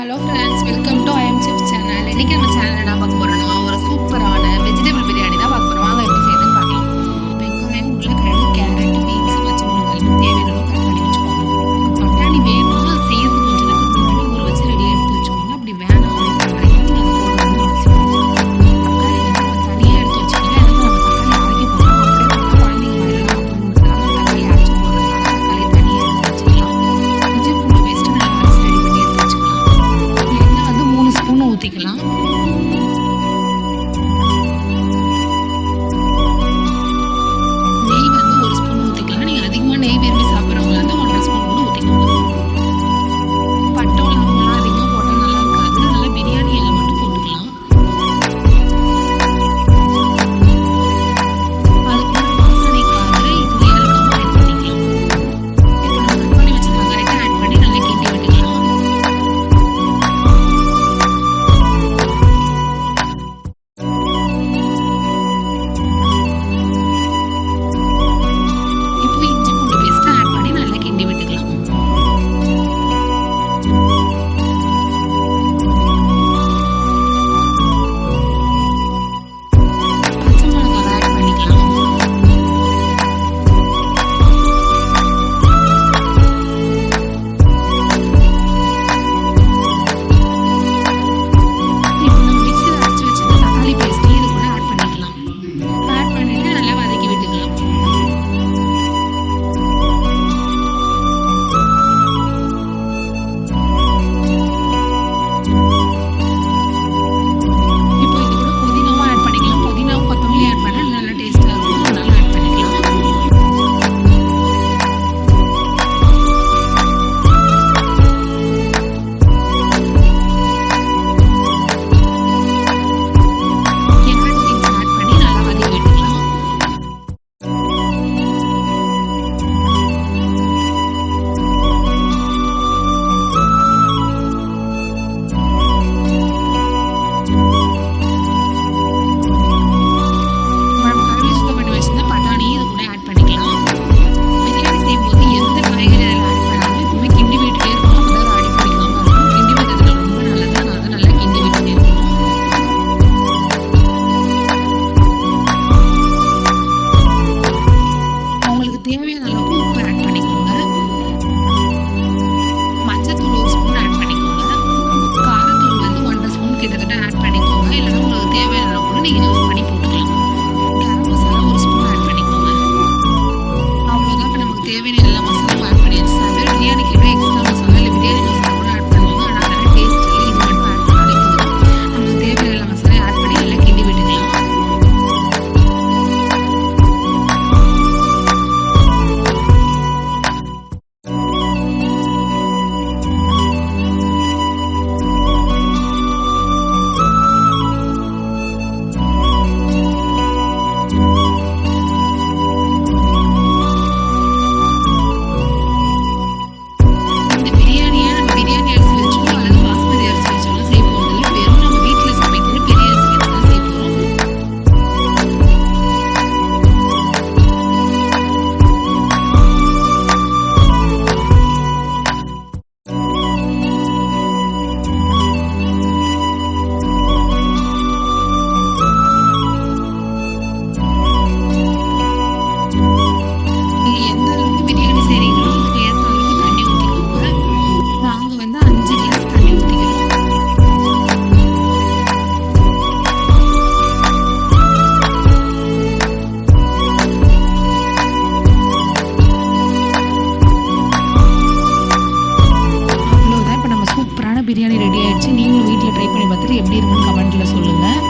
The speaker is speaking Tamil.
Hello friends, welcome to IIM chef channel. இன்றைக்கி நம்ம சேனல் என்ன பார்க்க போகிறோம்னா, ஒரு சூப்பரான வெஜிடபிள் பிரியாணி தான் பார்க்க போகிறோம். வாங்க எப்படி செய்யுதுன்னு பார்க்கலாம். வெங்காயம், உருளைக்கிழங்கு, கேரட், பீன்ஸ், பச்சை மிளகாய் தேவையான அளவு கட் பண்ணி வச்சுக்கோங்க. பட்டாணி வேணும்னா செய்யறது கொஞ்சம் நேரத்துக்கு முன்னாடி ஊற வச்சு ரெடியாக எடுத்து வச்சுக்கோங்க. அப்படி வேணாம் அப்படின்னு நீங்கள் போடணும்னு அவசியம் இல்லை. தக்காளி வந்து நம்ம தனியாக எடுத்து வச்சுக்கோங்க. எனக்கு நம்ம தக்காளி அரைக்கி போடணும். அப்படியே போட்டால் குழந்தைங்க வரலாம் அப்படின்றதுனால தக்காளி அரைச்சி போடுறதுனால தக்காளி தனியாக எடுத்து வச்சுக்கலாம். இஞ்சி பூண்டு பேஸ்ட்டு நல்லா அரைச்சி ரெடி பண்ணி எடுத்து வச்சுக்கலாம். எண்ணெய் வந்து 3 ஸ்பூன் ஊற்றிக்கலாம். நெய் வந்து 1 ஸ்பூன் ஊற்றிக்கலாம். நீங்கள் அதிகமாக நெய் விரும்பி சாப்பிட்றவங்களா இருந்தால் 1.5 ஸ்பூன் கூட ஊற்றிக்கோங்க. பட்டை லவங்கம்லாம் அதிகமாக போட்டால் நல்லா இருக்காது. அதனால பிரியாணி இலை மட்டும் போட்டுக்கலாம். அது கூட வாசனைக்காக இது ஏலக்காவும் ஆட் பண்ணிக்கலாம். இப்போ நம்ம கட் பண்ணி வச்ச வெங்காயத்தை ஆட் பண்ணி நல்லா கிண்டி விட்டுக்கலாம். இப்போ இஞ்சி பூண்டு பேஸ்ட்டை ஆட் பண்ணி நல்லா கிண்டி விட்டுக்கலாம். பச்சை மிளகாய் ஆட் பண்ணிக்கலாம். இப்போ நம்ம மிக்ஸியில் அரைச்சி வச்சிருந்த தக்காளி பேஸ்ட்டையும் இது கூட ஆட் பண்ணிக்கலாம். ஆட் பண்ணிட்டு நல்லா வதக்கி விட்டுக்கலாம். இப்போ இது கூட புதினாவும் ஆட் பண்ணிக்கலாம். புதினாவும் கொத்தமல்லி ஆட் பண்ணால் நல்லா டேஸ்ட்டாக இருக்கும். அதனால ஆட் பண்ணிக்கலாம். கேரட் பீன்ஸ் ஆட் பண்ணி நல்லா வதக்கி விட்டுக்கலாம். நம்ம கழுவி சுத்தம் பண்ணி வச்சிருந்த பட்டாணியும் இது கூட ஆட் பண்ணிக்கலாம். பிரியாணி செய்யும்போது எந்த காய்கறி அதில் ஆட் பண்ணாலும் எப்பவுமே கிண்டி விட்டுட்டே இருக்கணும். அப்போ தான் அடி பிடிக்காம இருக்கும். கிண்டி விடுறதுல ரொம்ப நல்லது. நான் அதை நல்லா கிண்டி விட்டுட்டே இருக்கணும். உங்களுக்கு தேவையான அளவுக்கு உப்பு ஆட் பண்ணிக்கோங்க. மஞ்சத்தூள் 1 ஸ்பூன் ஆட் பண்ணிக்கோங்க. காரத்தூள் வந்து 1.5 ஸ்பூன் கிட்டத்தட்ட ஆட் பண்ணிக்கோங்க. இல்லைன்னா உங்களுக்கு தேவையான அளவு கூட நீங்கள் யூஸ் பண்ணி போட்டுக்கலாம். கரம் மசாலா 1 ஸ்பூன் ஆட் பண்ணிக்கோங்க. அவ்வளோதான். இப்போ நமக்கு தேவையான எல்லா மசாலாவும் ஆட் பண்ணியாச்சு. சில பேர் பிரியாணிக்கு இன்னும் எக்ஸ்ட்ரா மசாலா இல்லை பிரியாணி மசாலா கூட ஆட் பண்ணுவாங்க. ஆனால் அதெல்லாம் டேஸ்ட் இல்லை. இது மட்டும் ஆட் பண்ணாலே போதும். நமக்கு தேவையான எல்லா மசாலையும் ஆட் பண்ணி நல்லா கிண்டி விட்டுக்கலாம். இந்த பிரியாணியை நம்ம பிரியாணி அரிசி வச்சோ அல்லது பாஸ்மதி அரிசி வச்சோலாம் செய்ய போகிறதில்ல. வெறும் நம்ம வீட்டில் சமைக்கிற பெரிய அரிசி வச்சு தான் செய்ய போகிறோம். நீங்கள் எந்த அளவுக்கு பிரியாணி செய்கிறீங்களோ அதுக்கு ஏற்ற அளவுக்கு தண்ணி ஊற்றிக்கோங்க. நாங்கள் வந்து 5 கிளாஸ் தண்ணி ஊற்றிக்கிறோம். அவ்வளோதான். இப்போ நம்ம சூப்பரான பிரியாணி ரெடி ஆயிடுச்சு. நீங்களும் வீட்டில் ட்ரை பண்ணி பார்த்துட்டு எப்படி இருக்குன்னு கமெண்ட்டில் சொல்லுங்கள்.